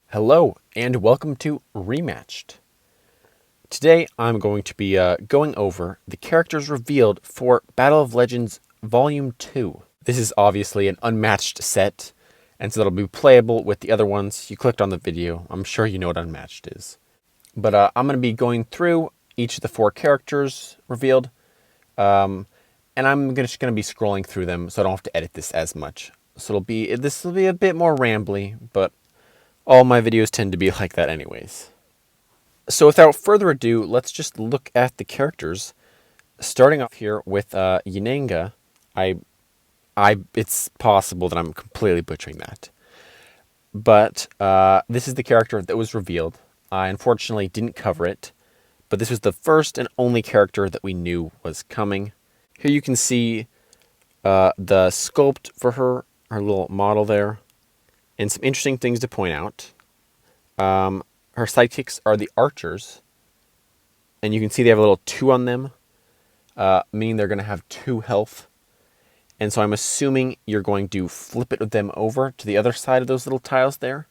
Hello, and welcome to Rematched. Today, I'm going to be going over the characters revealed for Battle of Legends Volume 2. This is obviously an unmatched set, and so that'll be playable with the other ones. You clicked on the video. I'm sure you know what Unmatched is. But I'm going to be going through each of the 4 characters revealed, and I'm just going to be scrolling through them, so I don't have to edit this as much. So this will be a bit more rambly, but all my videos tend to be like that anyways. So without further ado, let's just look at the characters. Starting off here with Yennenga. It's possible that I'm completely butchering that. But this is the character that was revealed. I unfortunately didn't cover it, but this was the first and only character that we knew was coming. Here you can see the sculpt for her little model there, and some interesting things to point out. Her sidekicks are the archers, and you can see they have a little 2 on them, meaning they're going to have 2 health. And so I'm assuming you're going to flip it with them over to the other side of those little tiles there,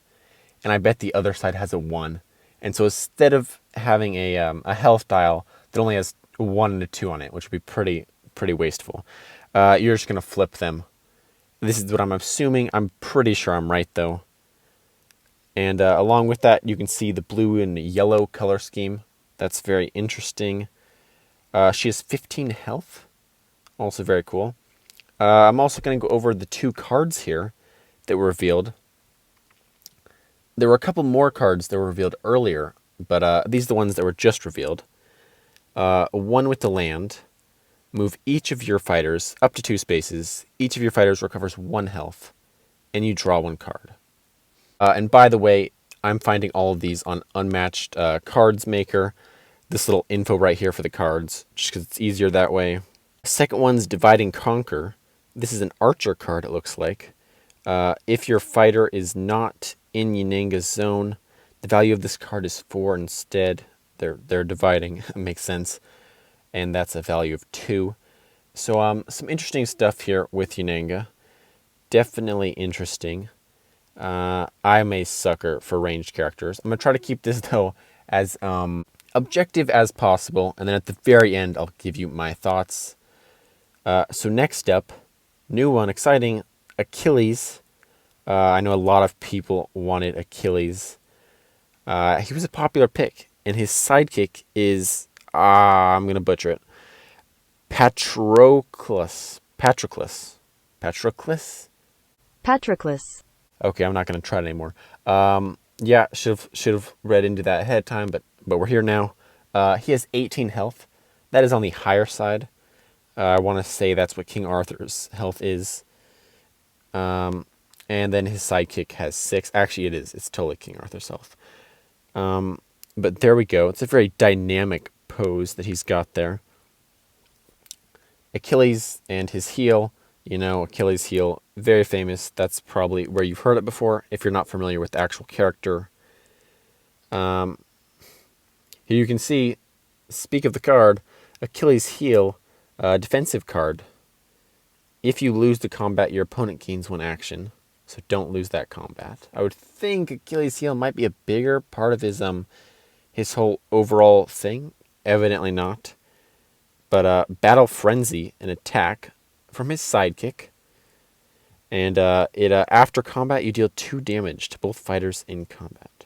and I bet the other side has a 1. And so instead of having a health dial that only has a 1 and a 2 on it, which would be pretty wasteful, you're just going to flip them. This is what I'm assuming. I'm pretty sure I'm right, though. And along with that, you can see the blue and yellow color scheme. That's very interesting. She has 15 health. Also very cool. I'm also going to go over the 2 cards here that were revealed. There were a couple more cards that were revealed earlier, but these are the ones that were just revealed. One with the land. Move each of your fighters up to 2 spaces. Each of your fighters recovers 1 health, and you draw 1 card. And by the way, I'm finding all of these on Unmatched Cards Maker. This little info right here for the cards, just because it's easier that way. Second one's Divide and Conquer. This is an archer card, it looks like. If your fighter is not in Yanenga's zone, the value of this card is 4 instead. They're dividing, it makes sense. And that's a value of 2. So some interesting stuff here with Yanenga. Definitely interesting. I'm a sucker for ranged characters. I'm going to try to keep this, though, as objective as possible. And then at the very end, I'll give you my thoughts. So next up, new one, exciting, Achilles. I know a lot of people wanted Achilles. He was a popular pick. And his sidekick is, I'm going to butcher it, Patroclus. Okay, I'm not going to try it anymore. Yeah, should have read into that ahead of time, but we're here now. He has 18 health. That is on the higher side. I want to say that's what King Arthur's health is. And then his sidekick has 6. Actually, it is. It's totally King Arthur's health. But there we go. It's a very dynamic pose that he's got there. Achilles and his heel. You know, Achilles' heel, very famous. That's probably where you've heard it before, if you're not familiar with the actual character. Here you can see, speak of the card, Achilles' heel, defensive card. If you lose the combat, your opponent gains 1 action. So don't lose that combat. I would think Achilles' heel might be a bigger part of his whole overall thing. Evidently not. But Battle Frenzy, an attack from his sidekick, and after combat you deal 2 damage to both fighters in combat.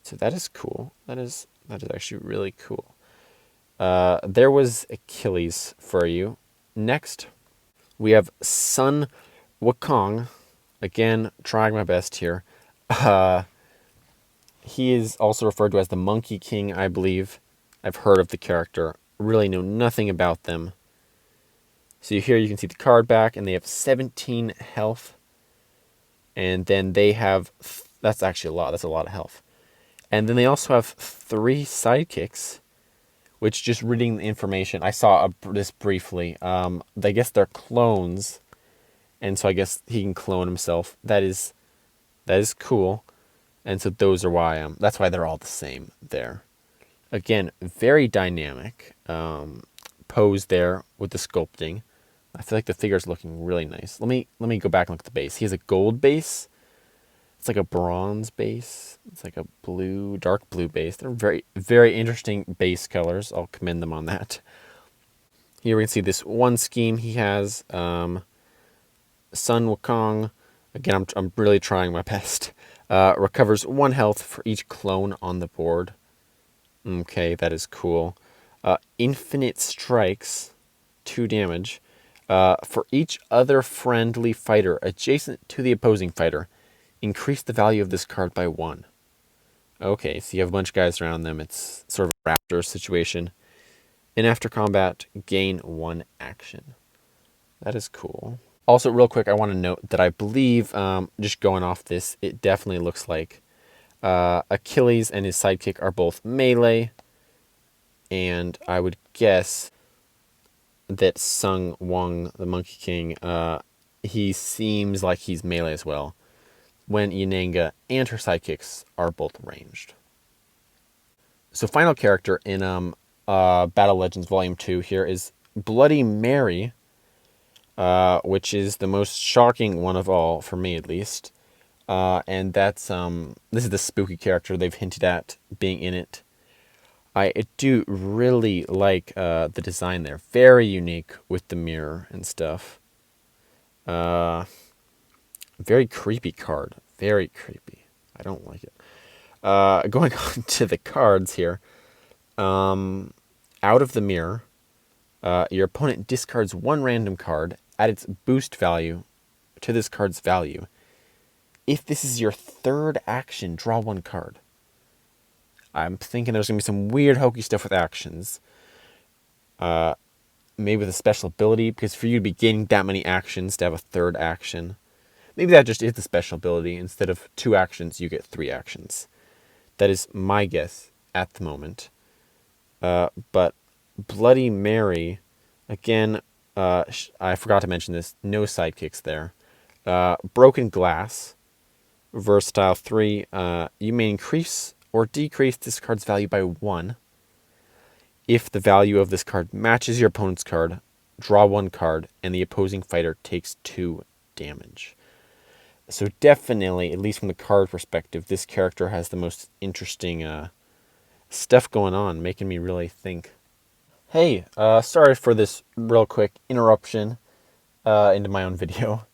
So that is cool. That is actually really cool. There was Achilles for you. Next, we have Sun Wukong. Again, trying my best here. He is also referred to as the Monkey King, I believe. I've heard of the character. Really know nothing about them. So here you can see the card back, and they have 17 health. And then they have, that's actually a lot. That's a lot of health. And then they also have 3 sidekicks, which, just reading the information, I saw this briefly. I guess they're clones, and so I guess he can clone himself. That is cool. And so those are why that's why they're all the same there. Again, very dynamic pose there with the sculpting. I feel like the figure's looking really nice. Let me go back and look at the base. He has a gold base. It's like a bronze base. It's like a blue, dark blue base. They're very, very interesting base colors. I'll commend them on that. Here we can see this one scheme he has. Sun Wukong. Again, I'm really trying my best. Recovers 1 health for each clone on the board. Okay, that is cool. Infinite strikes, 2 damage. For each other friendly fighter adjacent to the opposing fighter, increase the value of this card by 1. Okay, so you have a bunch of guys around them. It's sort of a raptor situation. And after combat, gain 1 action. That is cool. Also, real quick, I want to note that I believe, just going off this, it definitely looks like Achilles and his sidekick are both melee. And I would guess that Sung Wong, the Monkey King, he seems like he's melee as well, when Yennenga and her sidekicks are both ranged. So final character in Battle Legends Volume 2 here is Bloody Mary, which is the most shocking one of all, for me at least. And that's, this is the spooky character they've hinted at being in it. I do really like the design there. Very unique with the mirror and stuff. Very creepy card. Very creepy. I don't like it. Going on to the cards here. Out of the mirror, your opponent discards 1 random card, add its boost value to this card's value. If this is your 3rd action, draw 1 card. I'm thinking there's going to be some weird hokey stuff with actions. Maybe with a special ability, because for you to be gaining that many actions to have a 3rd action, maybe that just is the special ability. Instead of 2 actions, you get 3 actions. That is my guess at the moment. But Bloody Mary, again, I forgot to mention this, no sidekicks there. Broken Glass, versatile 3, you may increase or decrease this card's value by 1. If the value of this card matches your opponent's card, draw 1 card, and the opposing fighter takes 2 damage. So definitely, at least from the card perspective, this character has the most interesting stuff going on, making me really think. Hey, sorry for this real quick interruption into my own video.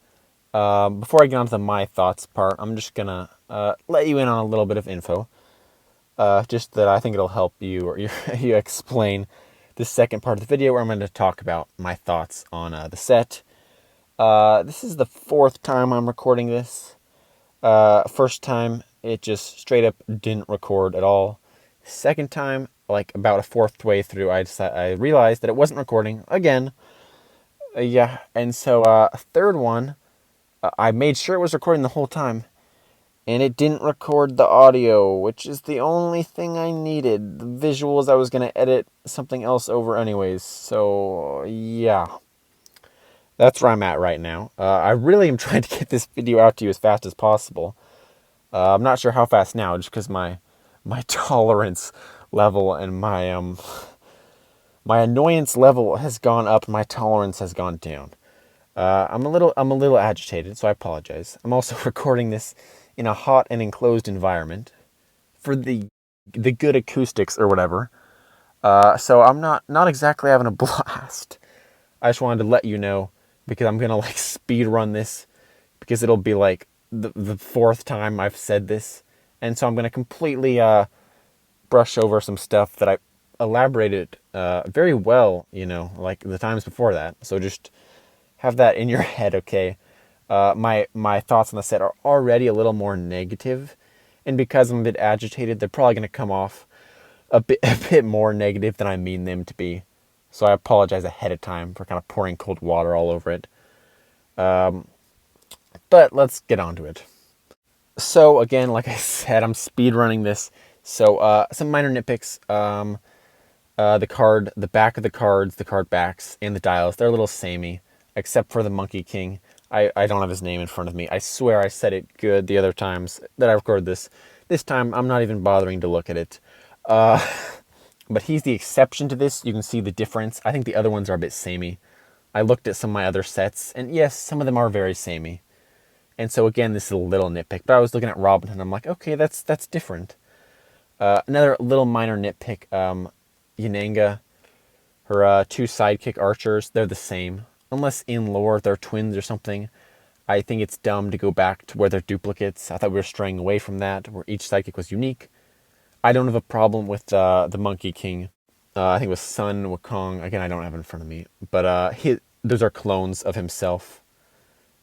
Before I get on to the my thoughts part, I'm just going to let you in on a little bit of info. Just that I think it'll help you or you explain the second part of the video where I'm going to talk about my thoughts on the set. This is the 4th time I'm recording this. First time, it just straight up didn't record at all. Second time, like about a 4th way through, I realized that it wasn't recording again. Yeah, and so 3rd one, I made sure it was recording the whole time. And it didn't record the audio, which is the only thing I needed. The visuals, I was going to edit something else over anyways. So, yeah. That's where I'm at right now. I really am trying to get this video out to you as fast as possible. I'm not sure how fast now, just because my tolerance level and my annoyance level has gone up. My tolerance has gone down. I'm a little agitated, so I apologize. I'm also recording this in a hot and enclosed environment for the good acoustics or whatever. So I'm not exactly having a blast. I just wanted to let you know, because I'm gonna like speed run this, because it'll be like the 4th time I've said this, and so I'm gonna completely brush over some stuff that I elaborated very well, like the times before that. So just have that in your head, okay? My thoughts on the set are already a little more negative, and because I'm a bit agitated, they're probably going to come off a bit more negative than I mean them to be. So I apologize ahead of time for kind of pouring cold water all over it. But let's get on to it. So again, like I said, I'm speed running this. So some minor nitpicks. The back of the cards, the card backs, and the dials, they're a little samey, except for the Monkey King. I don't have his name in front of me. I swear I said it good the other times that I recorded this. This time, I'm not even bothering to look at it. But he's the exception to this. You can see the difference. I think the other ones are a bit samey. I looked at some of my other sets, and yes, some of them are very samey. And so again, this is a little nitpick, but I was looking at Robin Hood, and I'm like, okay, that's different. Another little minor nitpick, Yennenga, her two sidekick archers, they're the same. Unless in lore they're twins or something. I think it's dumb to go back to where they're duplicates. I thought we were straying away from that, where each sidekick was unique. I don't have a problem with the Monkey King. I think it was Sun Wukong. Again, I don't have it in front of me. But those are clones of himself.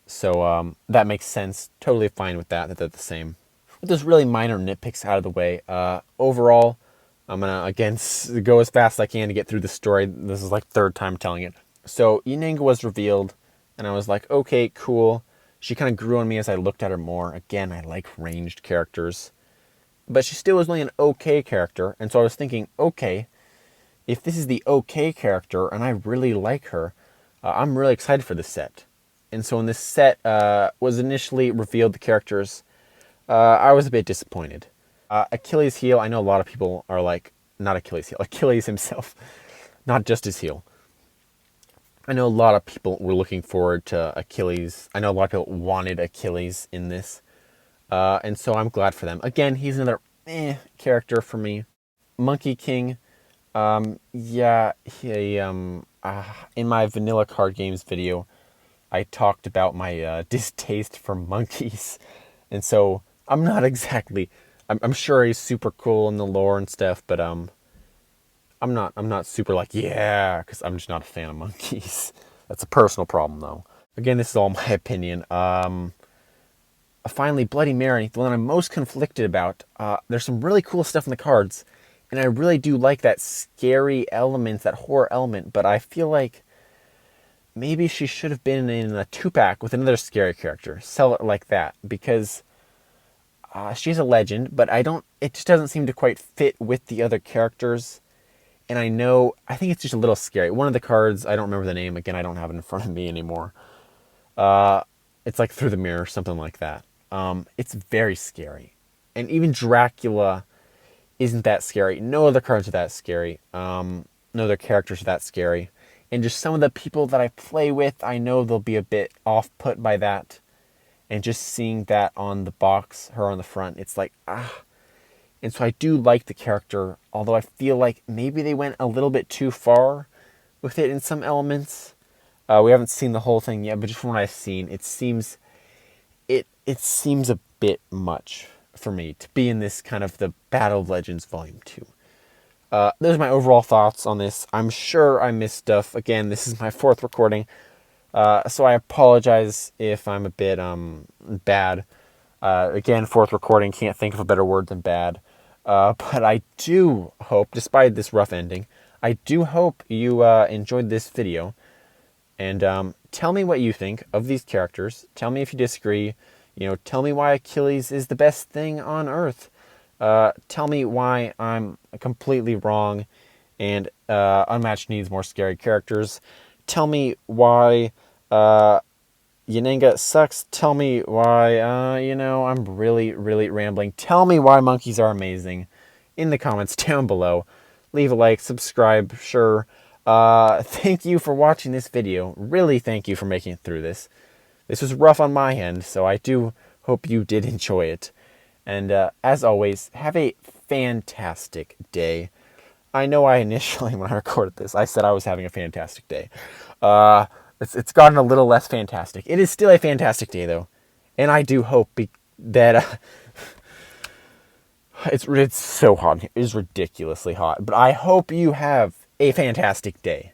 So that makes sense. Totally fine with that they're the same. With those really minor nitpicks out of the way, overall, I'm going to, again, go as fast as I can to get through the story. This is like third time telling it. So Yanenga was revealed, and I was like, okay, cool. She kind of grew on me as I looked at her more. Again, I like ranged characters. But she still was only an okay character, and so I was thinking, okay, if this is the okay character, and I really like her, I'm really excited for this set. And so when this set was initially revealed, the characters, I was a bit disappointed. Achilles' heel, I know a lot of people are like, not Achilles' heel, Achilles himself, not just his heel. I know a lot of people were looking forward to Achilles. I know a lot of people wanted Achilles in this. And so I'm glad for them. Again, he's another character for me. Monkey King, yeah, in my vanilla card games video, I talked about my distaste for monkeys. And so I'm not exactly, I'm sure he's super cool in the lore and stuff, but I'm not super like, yeah, because I'm just not a fan of monkeys. That's a personal problem, though. Again, this is all my opinion. Finally, Bloody Mary, the one I'm most conflicted about. There's some really cool stuff in the cards, and I really do like that scary element, that horror element, but I feel like maybe she should have been in a 2-pack with another scary character. Sell it like that, because she's a legend, but it just doesn't seem to quite fit with the other characters. And I think it's just a little scary. One of the cards, I don't remember the name, again, I don't have it in front of me anymore. It's like Through the Mirror, something like that. It's very scary. And even Dracula isn't that scary. No other cards are that scary. No other characters are that scary. And just some of the people that I play with, I know they'll be a bit off-put by that. And just seeing that on the box, her on the front, it's like, And so I do like the character, although I feel like maybe they went a little bit too far with it in some elements. We haven't seen the whole thing yet, but just from what I've seen, it seems a bit much for me to be in this kind of the Battle of Legends Volume 2. Those are my overall thoughts on this. I'm sure I missed stuff. Again, this is my 4th recording, so I apologize if I'm a bit bad. Again, 4th recording, can't think of a better word than bad. But I do hope, despite this rough ending, I do hope you enjoyed this video. And tell me what you think of these characters. Tell me if you disagree. Tell me why Achilles is the best thing on Earth. Tell me why I'm completely wrong and Unmatched needs more scary characters. Tell me why Yanenga sucks. Tell me why, I'm really, really rambling. Tell me why monkeys are amazing in the comments down below. Leave a like, subscribe, sure. Thank you for watching this video. Really thank you for making it through this. This was rough on my end, so I do hope you did enjoy it. And as always, have a fantastic day. I know I initially, when I recorded this, I said I was having a fantastic day. It's gotten a little less fantastic. It is still a fantastic day, though. And I do hope that it's so hot. It is ridiculously hot. But I hope you have a fantastic day.